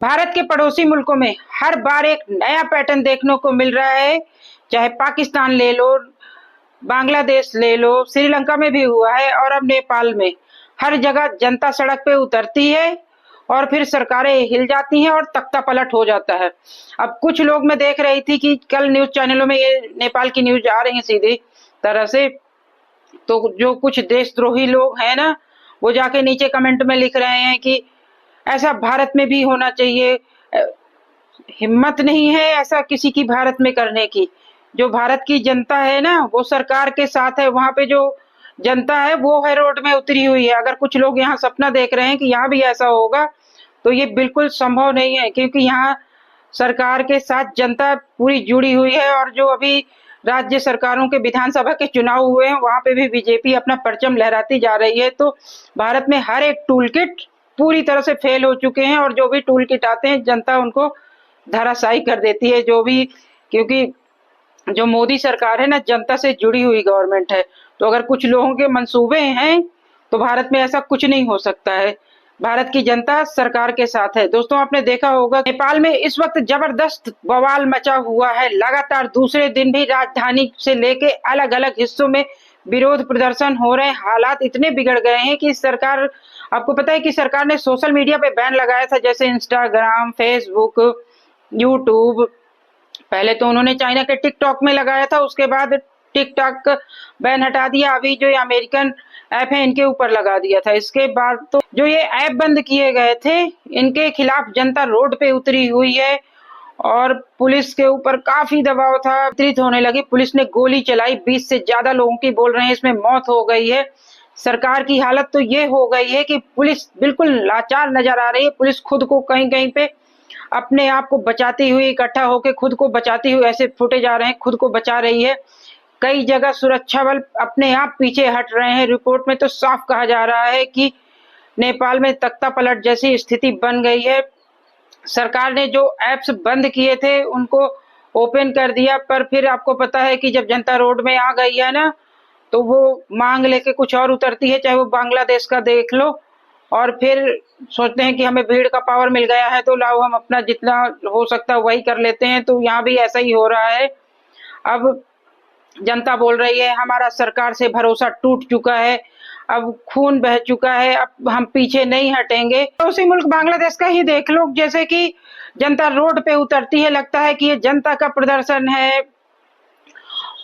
भारत के पड़ोसी मुल्कों में हर बार एक नया पैटर्न देखने को मिल रहा है। चाहे पाकिस्तान ले लो, बांग्लादेश ले लो, श्रीलंका में भी हुआ है और अब नेपाल में। हर जगह जनता सड़क पे उतरती है और फिर सरकारें हिल जाती हैं और तख्ता पलट हो जाता है। अब कुछ लोग, मैं देख रही थी कि कल न्यूज चैनलों में ये नेपाल की न्यूज आ रही है सीधी तरह से, तो जो कुछ देशद्रोही लोग हैं ना, वो जाके नीचे कमेंट में लिख रहे हैं कि ऐसा भारत में भी होना चाहिए। हिम्मत नहीं है ऐसा किसी की भारत में करने की। जो भारत की जनता है ना, वो सरकार के साथ है। वहां पे जो जनता है वो है रोड में उतरी हुई है। अगर कुछ लोग यहाँ सपना देख रहे हैं कि यहाँ भी ऐसा होगा, तो ये बिल्कुल संभव नहीं है, क्योंकि यहाँ सरकार के साथ जनता पूरी जुड़ी हुई है। और जो अभी राज्य सरकारों के विधानसभा के चुनाव हुए हैं, वहां पे भी बीजेपी अपना परचम लहराती जा रही है। तो भारत में हर एक टूल किट पूरी तरह से फेल हो चुके हैं और जो भी टूल किट आते हैं जनता उनको धराशायी कर देती है। जो भी, क्योंकि जो मोदी सरकार है ना, जनता से जुड़ी हुई गवर्नमेंट है। तो अगर कुछ लोगों के मंसूबे हैं तो भारत में ऐसा कुछ नहीं हो सकता है। भारत की जनता सरकार के साथ है। दोस्तों, आपने देखा होगा नेपाल में इस वक्त जबरदस्त बवाल मचा हुआ है। लगातार दूसरे दिन भी राजधानी से लेके अलग अलग हिस्सों में विरोध प्रदर्शन हो रहे हैं। हालात इतने बिगड़ गए हैं कि सरकार, आपको पता है कि सरकार ने सोशल मीडिया पे बैन लगाया था, जैसे इंस्टाग्राम, फेसबुक, यूट्यूब। पहले तो उन्होंने चाइना के टिकटॉक में लगाया था, उसके बाद टिकटॉक बैन हटा दिया। अभी जो ये अमेरिकन ऐप है इनके ऊपर लगा दिया था। इसके बाद तो जो ये ऐप बंद किए गए थे, इनके खिलाफ जनता रोड पे उतरी हुई है और पुलिस के ऊपर काफी दबाव था, वितरित होने लगी। पुलिस ने गोली चलाई, 20 से ज्यादा लोगों की बोल रहे हैं इसमें मौत हो गई है। सरकार की हालत तो ये हो गई है कि पुलिस बिल्कुल लाचार नजर आ रही है। पुलिस खुद को कहीं कहीं पे अपने आप को बचाती हुई, इकट्ठा होकर खुद को बचाती हुई, ऐसे फुटेज आ रहे हैं, खुद को बचा रही है। कई जगह सुरक्षा बल अपने आप पीछे हट रहे हैं। रिपोर्ट में तो साफ कहा जा रहा है कि नेपाल में तख्ता पलट जैसी स्थिति बन गई है। सरकार ने जो ऐप्स बंद किए थे उनको ओपन कर दिया, पर फिर आपको पता है कि जब जनता रोड में आ गई है ना, तो वो मांग लेके कुछ और उतरती है। चाहे वो बांग्लादेश का देख लो, और फिर सोचते हैं कि हमें भीड़ का पावर मिल गया है तो लाओ हम अपना जितना हो सकता है वही कर लेते हैं। तो यहाँ भी ऐसा ही हो रहा है। अब जनता बोल रही है हमारा सरकार से भरोसा टूट चुका है, अब खून बह चुका है, अब हम पीछे नहीं हटेंगे। तो उसी मुल्क बांग्लादेश का ही देख लो, जैसे कि जनता रोड पे उतरती है, लगता है कि ये जनता का प्रदर्शन है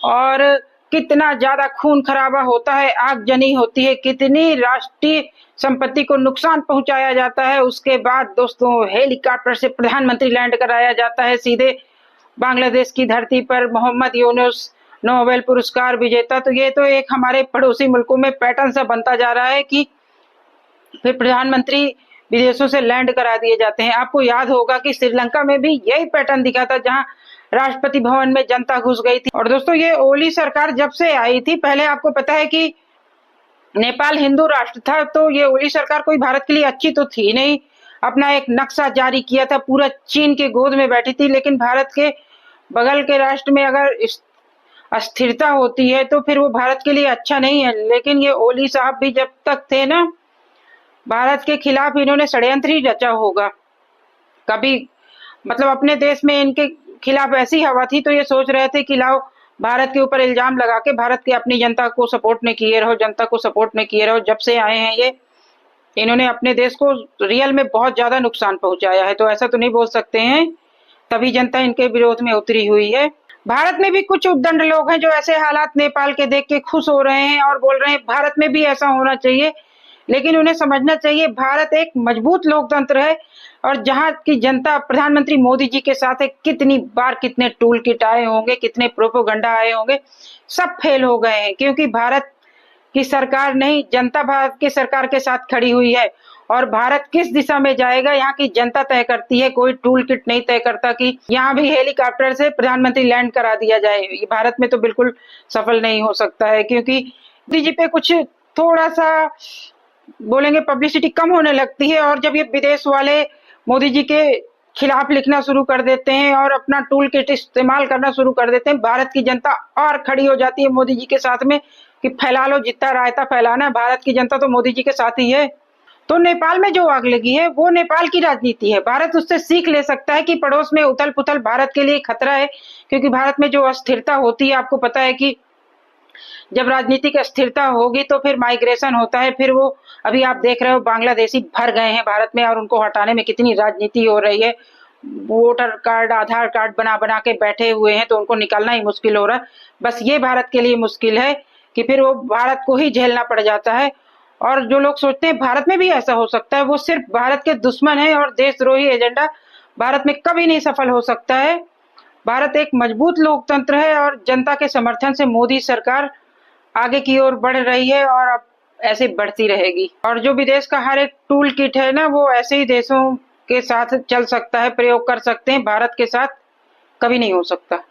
और कितना ज्यादा खून खराबा होता है, आगजनी होती है, कितनी राष्ट्रीय संपत्ति को नुकसान पहुंचाया जाता है। उसके बाद दोस्तों हेलीकॉप्टर से प्रधानमंत्री लैंड कराया जाता है सीधे बांग्लादेश की धरती पर। मोहम्मद यूनुस, नोबेल पुरस्कार विजेता। तो ये तो एक हमारे पड़ोसी मुल्कों में पैटर्न सा बनता जा रहा है कि फिर प्रधानमंत्री विदेशों से लैंड करा दिए जाते हैं। आपको याद होगा कि श्रीलंका में भी यही पैटर्न दिखा था, जहां राष्ट्रपति भवन में जनता घुस गई थी। और दोस्तों, ये ओली सरकार जब से आई थी, पहले आपको पता है कि नेपाल हिंदू राष्ट्र था, तो ये ओली सरकार कोई भारत के लिए अच्छी तो थी नहीं। अपना एक नक्शा जारी किया था, पूरा चीन के गोद में बैठी थी। लेकिन भारत के बगल के राष्ट्र में अगर अस्थिरता होती है तो फिर वो भारत के लिए अच्छा नहीं है। लेकिन ये ओली साहब भी जब तक थे ना, भारत के खिलाफ इन्होंने षड्यंत्र ही रचा होगा। कभी मतलब अपने देश में इनके खिलाफ ऐसी हवा थी तो ये सोच रहे थे कि लाओ भारत के ऊपर इल्जाम लगा के भारत की अपनी जनता को सपोर्ट नहीं किए रहो, जनता को सपोर्ट नहीं किए रहो। जब से आए हैं ये, इन्होंने अपने देश को रियल में बहुत ज्यादा नुकसान पहुंचाया है। तो ऐसा तो नहीं बोल सकते हैं, तभी जनता इनके विरोध में उतरी हुई है। भारत में भी कुछ उद्दंड लोग हैं जो ऐसे हालात नेपाल के देख के खुश हो रहे हैं और बोल रहे हैं भारत में भी ऐसा होना चाहिए। लेकिन उन्हें समझना चाहिए भारत एक मजबूत लोकतंत्र है और जहां की जनता प्रधानमंत्री मोदी जी के साथ है। कितनी बार कितने टूल किट आए होंगे, कितने प्रोपोगंडा आए होंगे, सब फेल हो गए हैं, क्योंकि भारत की सरकार नहीं, जनता भारत की सरकार के साथ खड़ी हुई है। और भारत किस दिशा में जाएगा यहाँ की जनता तय करती है, कोई टूल किट नहीं तय करता कि यहाँ भी हेलीकॉप्टर से प्रधानमंत्री लैंड करा दिया जाए। ये भारत में तो बिल्कुल सफल नहीं हो सकता है, क्योंकि मोदी जी पे कुछ थोड़ा सा बोलेंगे पब्लिसिटी कम होने लगती है। और जब ये विदेश वाले मोदी जी के खिलाफ लिखना शुरू कर देते हैं और अपना टूल किट इस्तेमाल करना शुरू कर देते हैं, भारत की जनता और खड़ी हो जाती है मोदी जी के साथ में कि फैला लो जितना रायता फैलाना है। भारत की जनता तो मोदी जी के साथ ही है। तो नेपाल में जो आग लगी है वो नेपाल की राजनीति है। भारत उससे सीख ले सकता है कि पड़ोस में उथल पुथल भारत के लिए खतरा है, क्योंकि भारत में जो अस्थिरता होती है, आपको पता है कि जब राजनीतिक अस्थिरता होगी तो फिर माइग्रेशन होता है। फिर वो अभी आप देख रहे हो बांग्लादेशी भर गए हैं भारत में और उनको हटाने में कितनी राजनीति हो रही है। वोटर कार्ड, आधार कार्ड बना बना के बैठे हुए हैं, तो उनको निकालना ही मुश्किल हो रहा है। बस ये भारत के लिए मुश्किल है कि फिर वो भारत को ही झेलना पड़ जाता है। और जो लोग सोचते हैं भारत में भी ऐसा हो सकता है, वो सिर्फ भारत के दुश्मन है और देशद्रोही एजेंडा भारत में कभी नहीं सफल हो सकता है। भारत एक मजबूत लोकतंत्र है और जनता के समर्थन से मोदी सरकार आगे की ओर बढ़ रही है और अब ऐसे बढ़ती रहेगी। और जो विदेश का हर एक टूल किट है ना, वो ऐसे ही देशों के साथ चल सकता है, प्रयोग कर सकते हैं, भारत के साथ कभी नहीं हो सकता।